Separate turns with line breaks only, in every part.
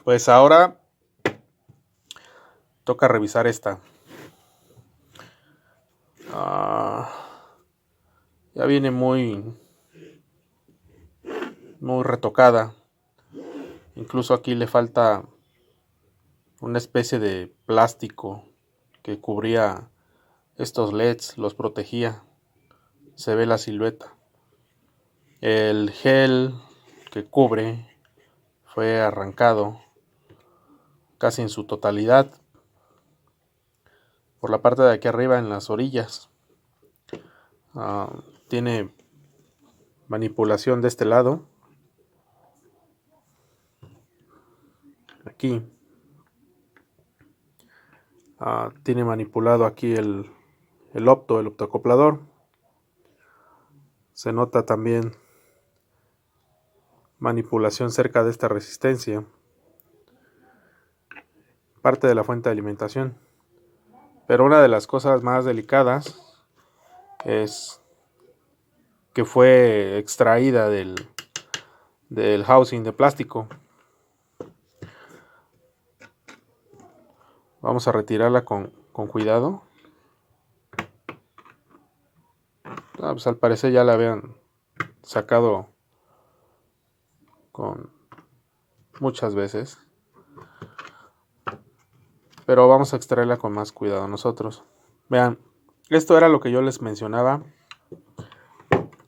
Pues ahora toca revisar esta. Ya viene muy retocada. Incluso aquí le falta una especie de plástico que cubría estos LEDs, los protegía. Se ve la silueta. El gel que cubre fue arrancado casi en su totalidad por la parte de aquí arriba en las orillas. Tiene manipulación de este lado. Aquí tiene manipulado aquí el optoacoplador. Se nota también manipulación cerca de esta resistencia, parte de la fuente de alimentación. Pero una de las cosas más delicadas es que fue extraída del housing de plástico. Vamos a retirarla con cuidado. Pues al parecer ya la habían sacado con muchas veces, pero vamos a extraerla con más cuidado nosotros. Vean, esto era lo que yo les mencionaba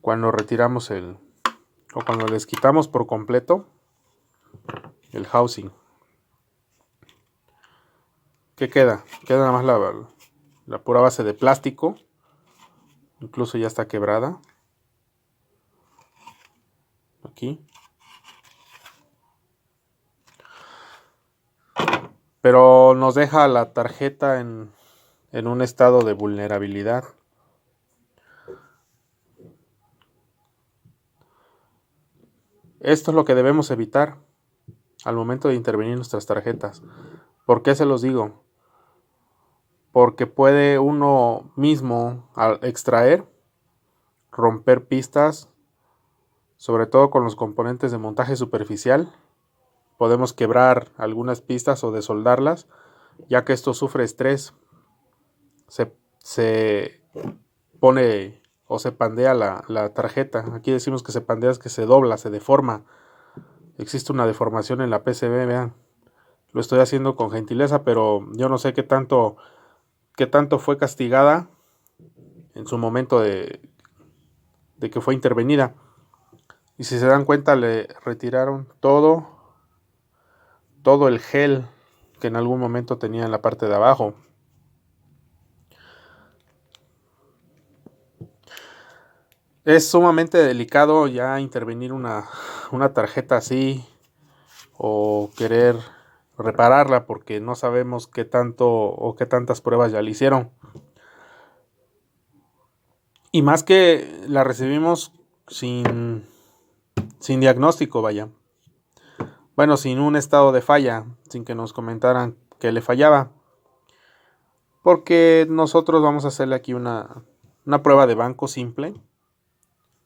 cuando retiramos o cuando les quitamos por completo el housing. ¿Qué queda? Queda nada más la pura base de plástico. Incluso ya está quebrada. Aquí. Pero nos deja la tarjeta en un estado de vulnerabilidad. Esto es lo que debemos evitar al momento de intervenir nuestras tarjetas. ¿Por qué se los digo? Porque puede uno mismo, al extraer, romper pistas, sobre todo con los componentes de montaje superficial. Podemos quebrar algunas pistas o desoldarlas, ya que esto sufre estrés. Se pone o se pandea la tarjeta. Aquí decimos que se pandea, es que se dobla, se deforma. Existe una deformación en la PCB, vean. Lo estoy haciendo con gentileza, pero yo no sé qué tanto fue castigada en su momento de que fue intervenida. Y si se dan cuenta, le retiraron todo el gel que en algún momento tenía en la parte de abajo. Es sumamente delicado ya intervenir una tarjeta así o querer repararla, porque no sabemos qué tanto o qué tantas pruebas ya le hicieron. Y más que la recibimos sin diagnóstico, vaya. Bueno, sin un estado de falla, sin que nos comentaran que le fallaba. Porque nosotros vamos a hacerle aquí una prueba de banco simple.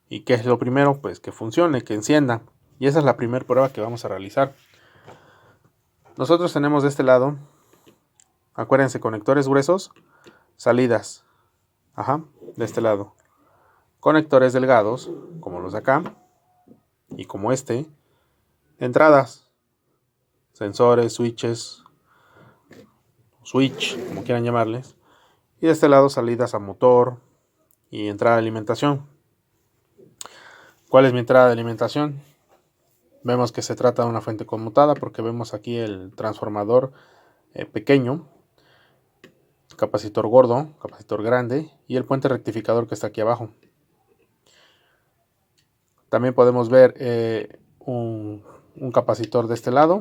¿Y qué es lo primero? Pues que funcione, que encienda. Y esa es la primera prueba que vamos a realizar. Nosotros tenemos de este lado, acuérdense, conectores gruesos, salidas. De este lado. Conectores delgados, como los de acá. Y como entradas. Sensores, switch, como quieran llamarles. Y de este lado salidas a motor y entrada de alimentación. ¿Cuál es mi entrada de alimentación? Vemos que se trata de una fuente conmutada porque vemos aquí el transformador pequeño, capacitor gordo, capacitor grande y el puente rectificador que está aquí abajo. También podemos ver un capacitor de este lado.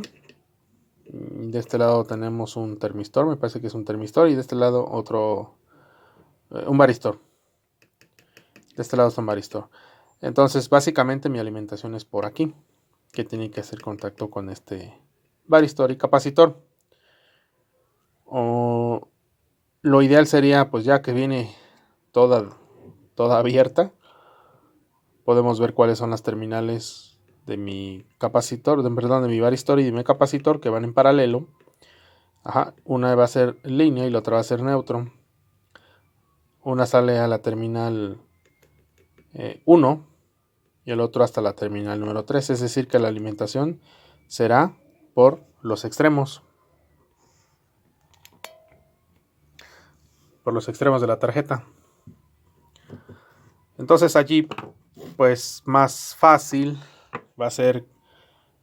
De este lado tenemos un termistor, me parece que es un termistor, y de este lado otro, un varistor. De este lado está un varistor. Entonces básicamente mi alimentación es por aquí, que tiene que hacer contacto con este varistor y capacitor. Lo ideal sería, pues ya que viene toda abierta, podemos ver cuáles son las terminales de mi capacitor, perdón, de mi varistor y de mi capacitor, que van en paralelo. Ajá, una va a ser línea y la otra va a ser neutro. Una sale a la terminal 1 y el otro hasta la terminal número 3, es decir que la alimentación será por los extremos. Por los extremos de la tarjeta. Entonces allí pues más fácil va a ser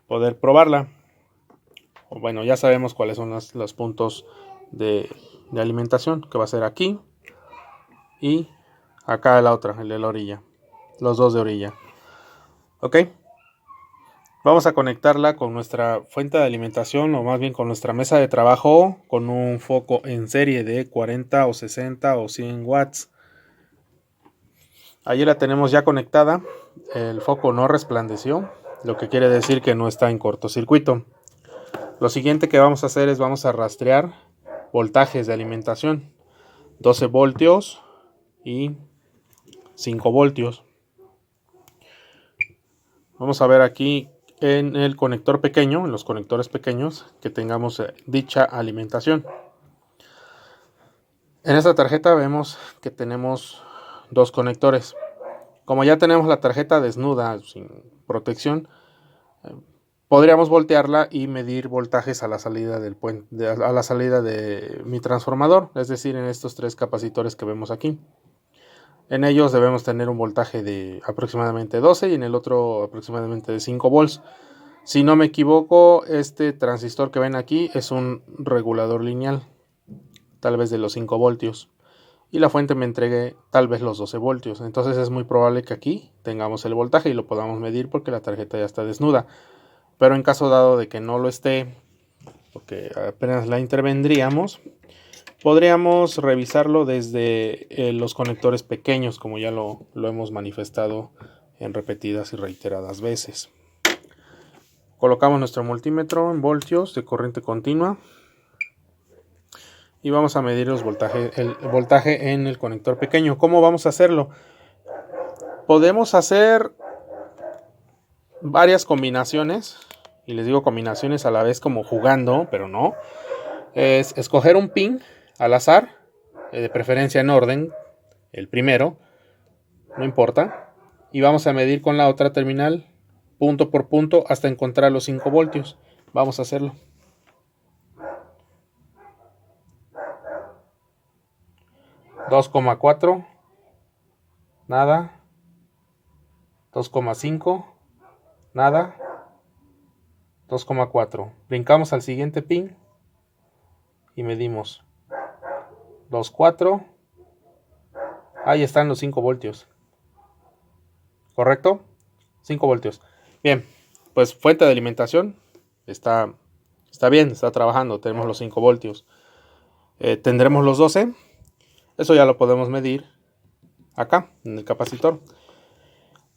poder probarla. O bueno, ya sabemos cuáles son los puntos de alimentación, que va a ser aquí y acá la otra, el de la orilla, los dos de orilla. Ok, vamos a conectarla con nuestra fuente de alimentación, o más bien con nuestra mesa de trabajo, con un foco en serie de 40 o 60 o 100 watts. Allí la tenemos ya conectada. El foco no resplandeció, lo que quiere decir que no está en cortocircuito. Lo siguiente que vamos a hacer es vamos a rastrear voltajes de alimentación. 12 voltios y 5 voltios. Vamos a ver aquí en el conector pequeño, en los conectores pequeños, que tengamos dicha alimentación. En esta tarjeta vemos que tenemos dos conectores. Como ya tenemos la tarjeta desnuda, sin protección, podríamos voltearla y medir voltajes a la salida del puente, a la salida de mi transformador, es decir, en estos tres capacitores que vemos aquí. En ellos debemos tener un voltaje de aproximadamente 12 y en el otro aproximadamente de 5 volts. Si no me equivoco, este transistor que ven aquí es un regulador lineal, tal vez de los 5 voltios. Y la fuente me entregue tal vez los 12 voltios. Entonces es muy probable que aquí tengamos el voltaje y lo podamos medir porque la tarjeta ya está desnuda. Pero en caso dado de que no lo esté, porque apenas la intervendríamos, podríamos revisarlo desde los conectores pequeños, como ya lo hemos manifestado en repetidas y reiteradas veces. Colocamos nuestro multímetro en voltios de corriente continua y vamos a medir el voltaje en el conector pequeño. ¿Cómo vamos a hacerlo? Podemos hacer varias combinaciones, y les digo combinaciones a la vez como jugando, pero no. Es escoger un pin al azar, de preferencia en orden, el primero, no importa, y vamos a medir con la otra terminal punto por punto hasta encontrar los 5 voltios. Vamos a hacerlo. $2,4, nada. 2,5, nada. 2,4. Brincamos al siguiente pin y medimos 2,4. Ahí están los 5 voltios. ¿Correcto? 5 voltios. Bien, pues fuente de alimentación está bien, está trabajando. Tenemos los 5 voltios. Tendremos los 12. Eso ya lo podemos medir acá, en el capacitor.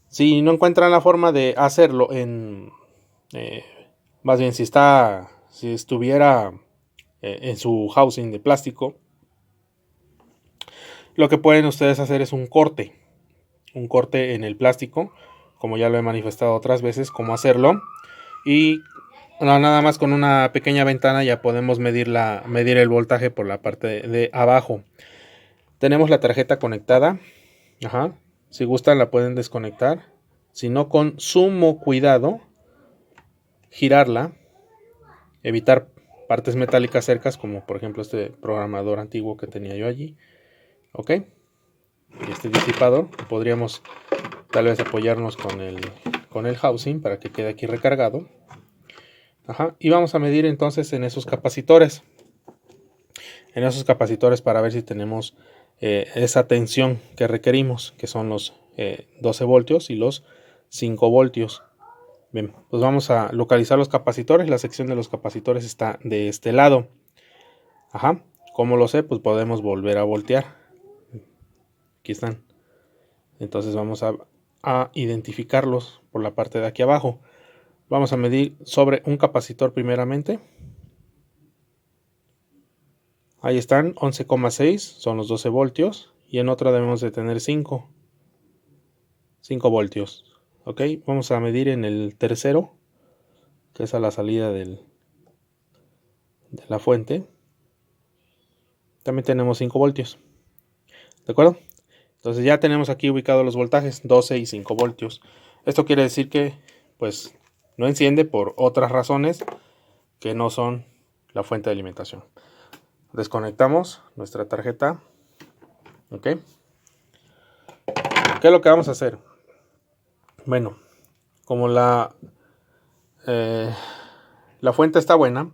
Si no encuentran la forma de hacerlo más bien si estuviera en su housing de plástico, lo que pueden ustedes hacer es un corte en el plástico, como ya lo he manifestado otras veces, cómo hacerlo, y nada más con una pequeña ventana ya podemos medir el voltaje por la parte de abajo. Tenemos la tarjeta conectada. Ajá. Si gustan la pueden desconectar. Si no, con sumo cuidado, girarla, evitar partes metálicas cercas, como por ejemplo este programador antiguo que tenía yo allí. Ok. Y este disipador, podríamos tal vez apoyarnos con el housing para que quede aquí recargado. Ajá. Y vamos a medir entonces en esos capacitores. Para ver si tenemos esa tensión que requerimos, que son los 12 voltios y los 5 voltios. Bien, pues vamos a localizar los capacitores. La sección de los capacitores está de este lado. Ajá, ¿cómo lo sé? Pues podemos volver a voltear. Aquí están. Entonces vamos a identificarlos por la parte de aquí abajo. Vamos a medir sobre un capacitor primeramente. Ahí están, 11,6 son los 12 voltios. Y en otro debemos de tener 5 voltios. Ok, vamos a medir en el tercero, que es a la salida de la fuente. También tenemos 5 voltios. ¿De acuerdo? Entonces ya tenemos aquí ubicados los voltajes 12 y 5 voltios. Esto quiere decir que pues no enciende por otras razones que no son la fuente de alimentación. Desconectamos nuestra tarjeta. Ok. ¿Qué es lo que vamos a hacer? Bueno, como la fuente está buena,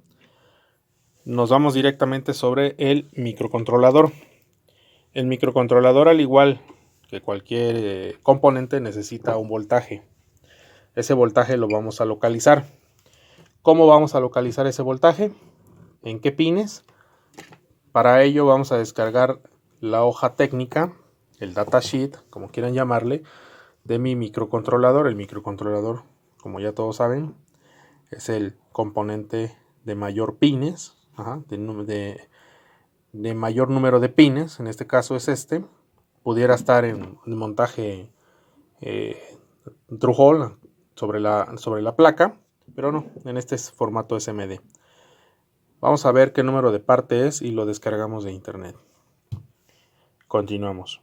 nos vamos directamente sobre el microcontrolador. El microcontrolador, al igual que cualquier componente, necesita un voltaje. Ese voltaje lo vamos a localizar. ¿Cómo vamos a localizar ese voltaje? ¿En qué pines? Para ello vamos a descargar la hoja técnica, el datasheet, como quieran llamarle, de mi microcontrolador. El microcontrolador, como ya todos saben, es el componente de mayor pines, de mayor número de pines. En este caso es este. Pudiera estar en montaje through hole sobre la placa, pero no, en este es formato SMD. Vamos a ver qué número de parte es y lo descargamos de internet. Continuamos.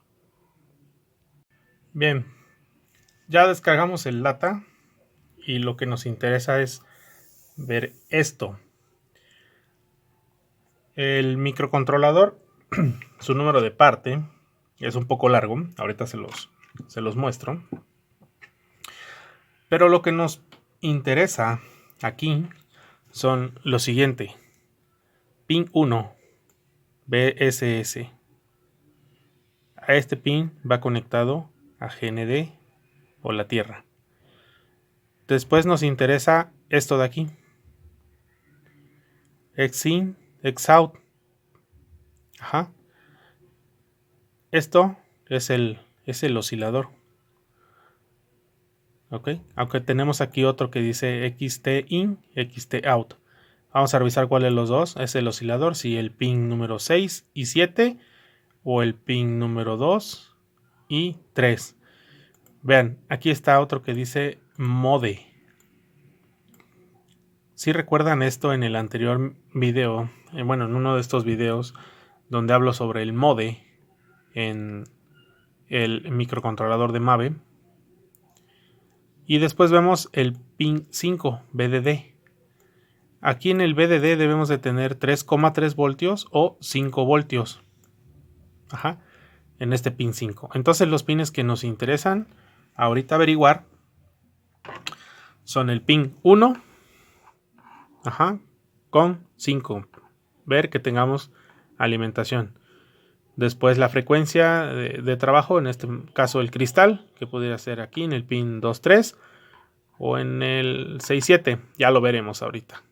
Bien, ya descargamos el data y lo que nos interesa es ver esto. El microcontrolador, su número de parte es un poco largo, ahorita se los muestro. Pero lo que nos interesa aquí son lo siguiente: pin 1 BSS. A este pin va conectado a GND o la Tierra. Después nos interesa esto de aquí: Xin, Xout. Ajá. Esto es el oscilador. Ok. Aunque tenemos aquí otro que dice XT in, XT out. Vamos a revisar cuál de los dos es el oscilador. Si el pin número 6 y 7 o el pin número 2 y 3. Vean, aquí está otro que dice mode. Si recuerdan esto en el anterior video, en uno de estos videos donde hablo sobre el mode en el microcontrolador de Mave. Y después vemos el pin 5 BDD. Aquí en el BDD debemos de tener 3,3 voltios o 5 voltios. Ajá, en este pin 5. Entonces los pines que nos interesan ahorita averiguar son el pin 1, con 5. Ver que tengamos alimentación. Después la frecuencia de trabajo, en este caso el cristal, que pudiera ser aquí en el pin 2.3 o en el 6.7. Ya lo veremos ahorita.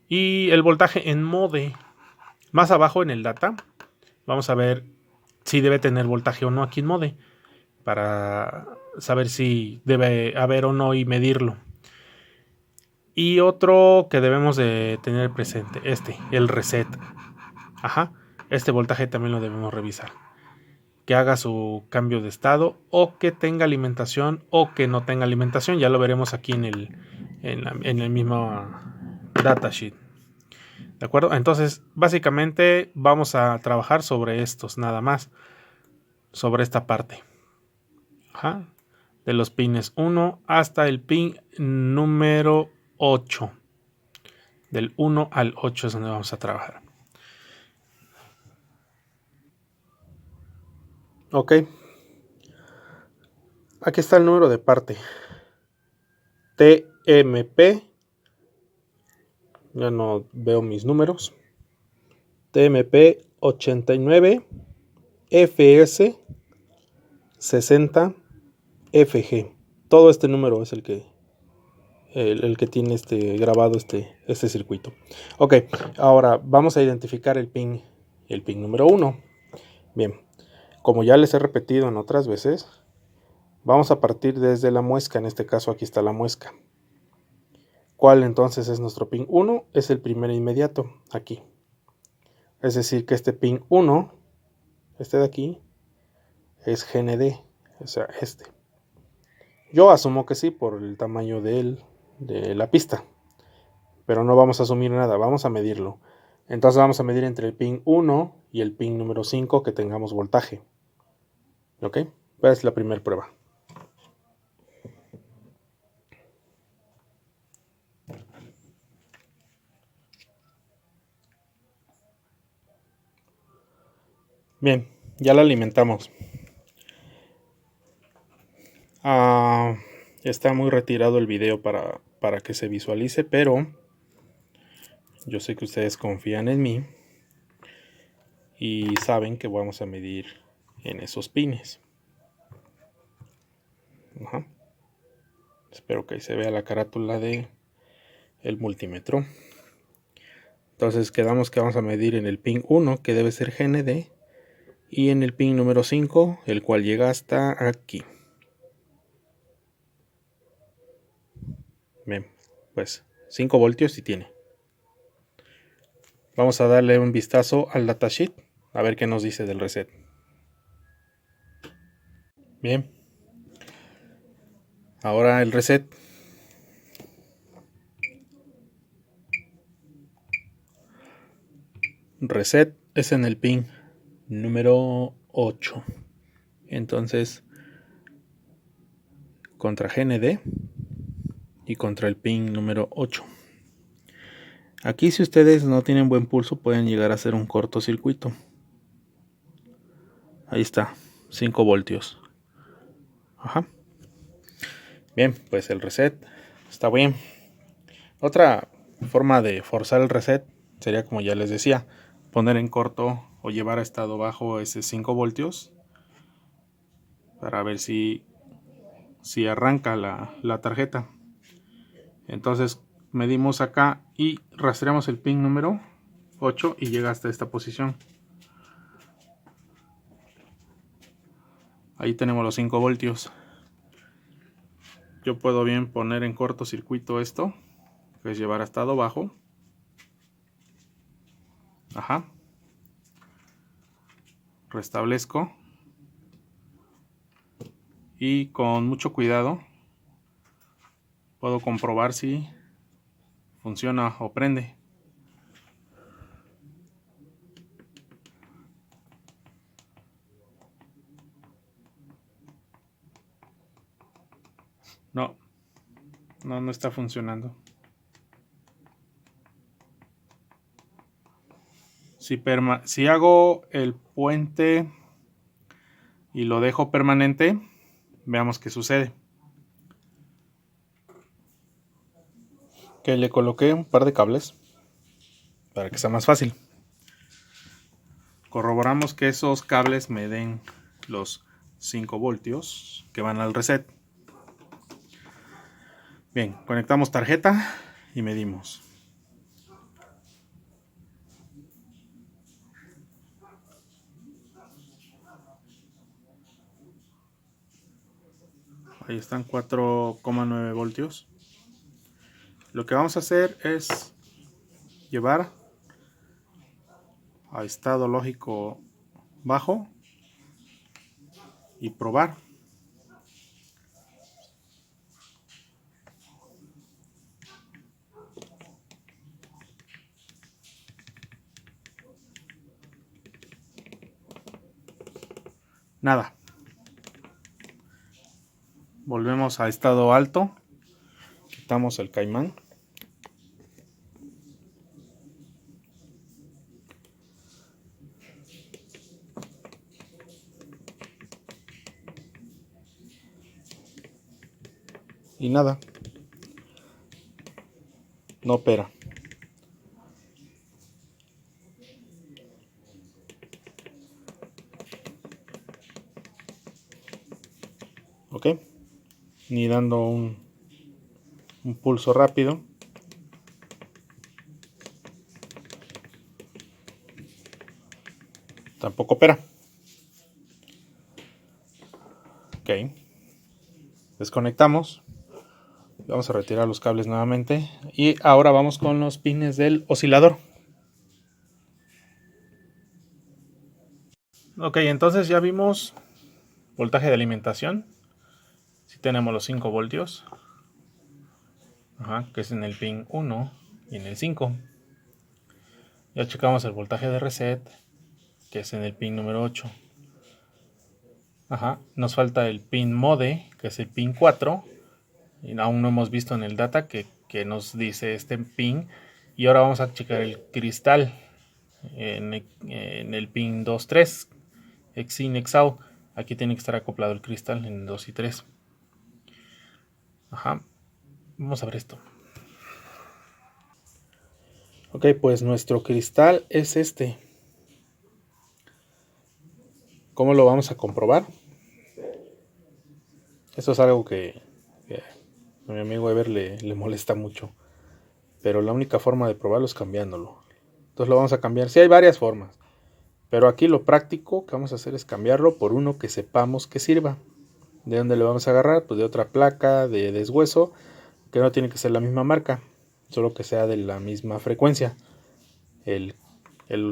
Y el voltaje en mode. Más abajo en el data vamos a ver si debe tener voltaje o no aquí en mode, para saber si debe haber o no y medirlo. Y otro que debemos de tener presente, el reset. Este voltaje también lo debemos revisar. Que haga su cambio de estado o que tenga alimentación o que no tenga alimentación. Ya lo veremos aquí en el mismo datasheet. ¿De acuerdo? Entonces, básicamente vamos a trabajar sobre estos nada más. Sobre esta parte. De los pines 1 hasta el pin número 8. Del 1 al 8 es donde vamos a trabajar. Ok. Aquí está el número de parte. TMP. Ya no veo mis números. TMP 89 FS 60 FG. Todo este número es el que tiene grabado este circuito. Ok, ahora vamos a identificar el pin número 1. Bien, como ya les he repetido en otras veces, vamos a partir desde la muesca. En este caso aquí está la muesca. ¿Cuál entonces es nuestro pin 1? Es el primer inmediato, aquí. Es decir, que este pin 1, este de aquí, es GND, o sea, este. Yo asumo que sí por el tamaño de la pista, pero no vamos a asumir nada, vamos a medirlo. Entonces vamos a medir entre el pin 1 y el pin número 5 que tengamos voltaje. ¿Ok? Es la primera prueba. Bien, ya la alimentamos. Está muy retirado el video para que se visualice, pero yo sé que ustedes confían en mí y saben que vamos a medir en esos pines. Ajá. Espero que ahí se vea la carátula de el multímetro. Entonces quedamos que vamos a medir en el pin 1, que debe ser GND, y en el pin número 5, el cual llega hasta aquí. Bien, pues 5 voltios si tiene. Vamos a darle un vistazo al datasheet, a ver qué nos dice del reset. Bien, ahora el reset. Reset es en el pin número 8. Entonces, contra GND y contra el pin número 8. Aquí, si ustedes no tienen buen pulso, pueden llegar a hacer un cortocircuito. Ahí está, 5 voltios. Ajá. Bien, pues el reset está bien. Otra forma de forzar el reset sería, como ya les decía, poner en corto o llevar a estado bajo ese 5 voltios para ver si arranca la tarjeta. Entonces medimos acá y rastreamos el pin número 8 y llega hasta esta posición. Ahí tenemos los 5 voltios. Yo puedo bien poner en cortocircuito esto, que es llevar a estado bajo. Ajá. Restablezco. Y con mucho cuidado puedo comprobar si funciona o prende. No está funcionando. Si hago el puente y lo dejo permanente, veamos qué sucede. Que le coloqué un par de cables para que sea más fácil. Corroboramos que esos cables me den los 5 voltios que van al reset. Bien, conectamos tarjeta y medimos. Ahí están 4,9 voltios. Lo que vamos a hacer es llevar a estado lógico bajo y probar. Nada. Volvemos a estado alto. Quitamos el caimán. Y nada. No opera. ¿Ok? Ni dando un pulso rápido. Tampoco opera. Ok. Desconectamos. Vamos a retirar los cables nuevamente. Y ahora vamos con los pines del oscilador. Ok, entonces ya vimos voltaje de alimentación. Si tenemos los 5 voltios, que es en el pin 1 y en el 5. Ya checamos el voltaje de reset, que es en el pin número 8. Nos falta el pin mode, que es el pin 4. Y aún no hemos visto en el data que nos dice este pin. Y ahora vamos a checar el cristal en el pin 2.3, Exin, Exao. Aquí tiene que estar acoplado el cristal en 2 y 3. Vamos a ver esto. Ok, pues nuestro cristal es este. ¿Cómo lo vamos a comprobar? Eso es algo que a mi amigo Ever le molesta mucho. Pero la única forma de probarlo es cambiándolo. Entonces lo vamos a cambiar. Sí, hay varias formas. Pero aquí lo práctico que vamos a hacer es cambiarlo por uno que sepamos que sirva. ¿De dónde lo vamos a agarrar? Pues de otra placa, de deshueso, que no tiene que ser la misma marca, solo que sea de la misma frecuencia. El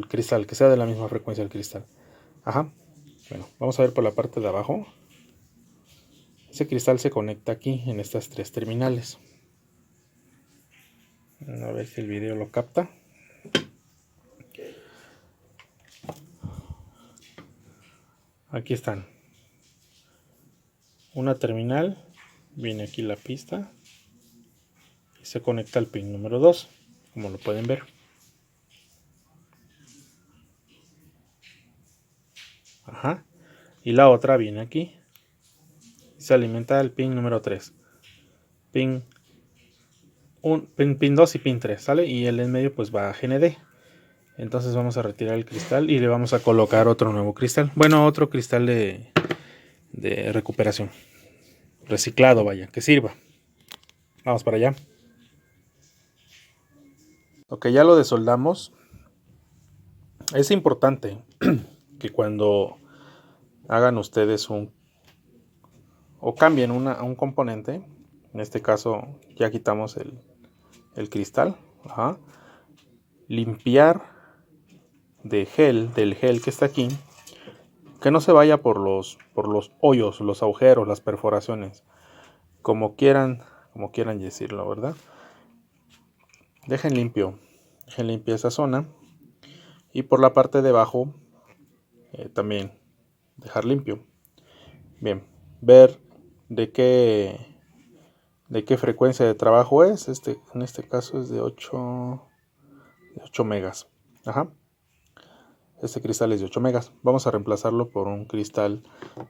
cristal, que sea de la misma frecuencia el cristal. Bueno, vamos a ver por la parte de abajo. Ese cristal se conecta aquí en estas 3 terminales. A ver si el video lo capta. Aquí están. Una terminal, viene aquí la pista y se conecta al pin número 2, como lo pueden ver. Y la otra viene aquí. Se alimenta al pin número 3. Pin 2 y pin 3, ¿sale? Y el en medio pues va a GND. Entonces vamos a retirar el cristal y le vamos a colocar otro nuevo cristal. Bueno, otro cristal de recuperación. Reciclado, vaya, que sirva. Vamos para allá. Ok, ya lo desoldamos. Es importante que cuando hagan ustedes o cambien un componente, en este caso ya quitamos el cristal, limpiar del gel que está aquí, que no se vaya por los hoyos, los agujeros, las perforaciones, como quieran decirlo, ¿verdad? Dejen limpia esa zona, y por la parte de abajo también dejar limpio. Bien, ver de qué frecuencia de trabajo es. En este caso es de 8 megas. Este cristal es de 8 megas. Vamos a reemplazarlo por un cristal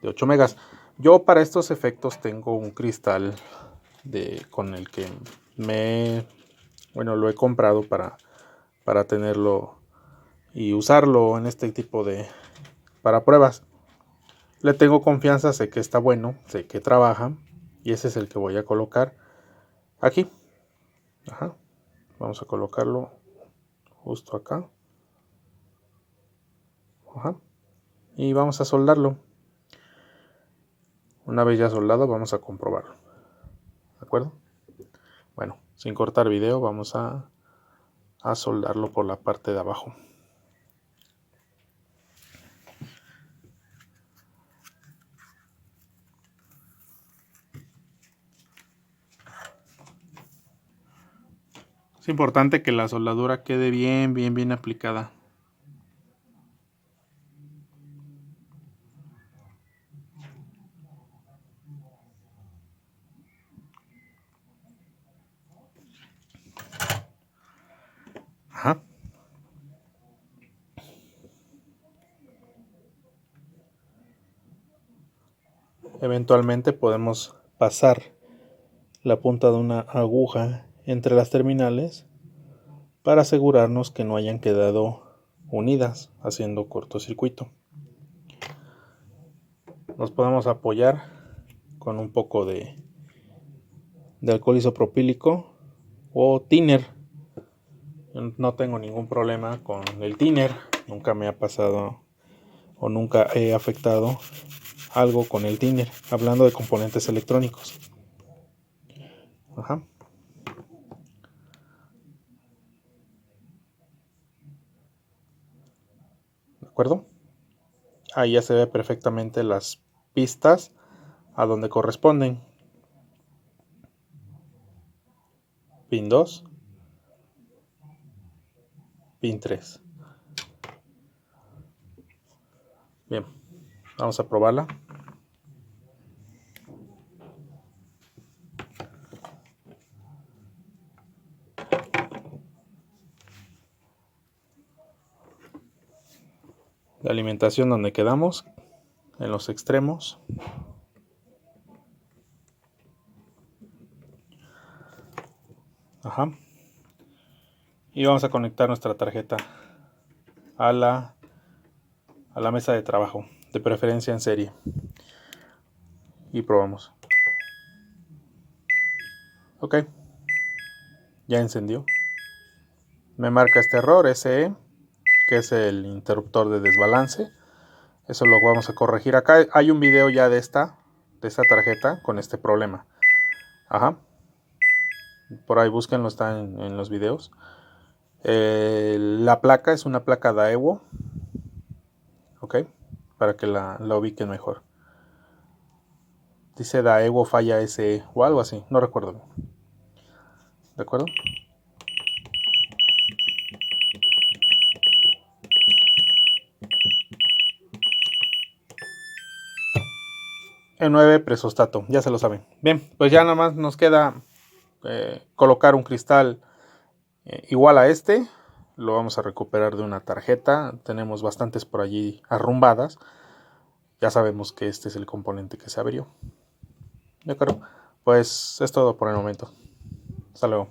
de 8 megas. Yo para estos efectos tengo un cristal con el que lo he comprado para tenerlo y usarlo en este tipo para pruebas. Le tengo confianza, sé que está bueno, sé que trabaja, y ese es el que voy a colocar aquí. Vamos a colocarlo justo acá. Y vamos a soldarlo. Una vez ya soldado, vamos a comprobarlo. ¿De acuerdo? Bueno, sin cortar video, vamos a soldarlo por la parte de abajo. Es importante que la soldadura quede bien aplicada. Eventualmente podemos pasar la punta de una aguja entre las terminales para asegurarnos que no hayan quedado unidas, haciendo cortocircuito. Nos podemos apoyar con un poco de alcohol isopropílico o thinner. No tengo ningún problema con el thinner, nunca me ha pasado o nunca he afectado algo con el thinner, hablando de componentes electrónicos. ¿De acuerdo? Ahí ya se ve perfectamente las pistas a donde corresponden. pin 2, pin 3. Bien, vamos a probarla. La alimentación donde quedamos, en los extremos. Ajá. Y vamos a conectar nuestra tarjeta a la mesa de trabajo, de preferencia en serie. Y probamos. Ok. Ya encendió. Me marca este error SE, que es el interruptor de desbalance. Eso lo vamos a corregir. Acá hay un video ya de esta tarjeta con este problema. Ajá. Por ahí búsquenlo, está en los videos. La placa es una placa Daewoo. Ok. Para que la ubiquen mejor. Dice Daewoo falla SE o algo así. No recuerdo. ¿De acuerdo? E9 presostato, ya se lo saben. Bien, pues ya nada más nos queda colocar un cristal igual a este. Lo vamos a recuperar de una tarjeta. Tenemos bastantes por allí arrumbadas. Ya sabemos que este es el componente que se abrió. De acuerdo, pues es todo por el momento. Hasta luego.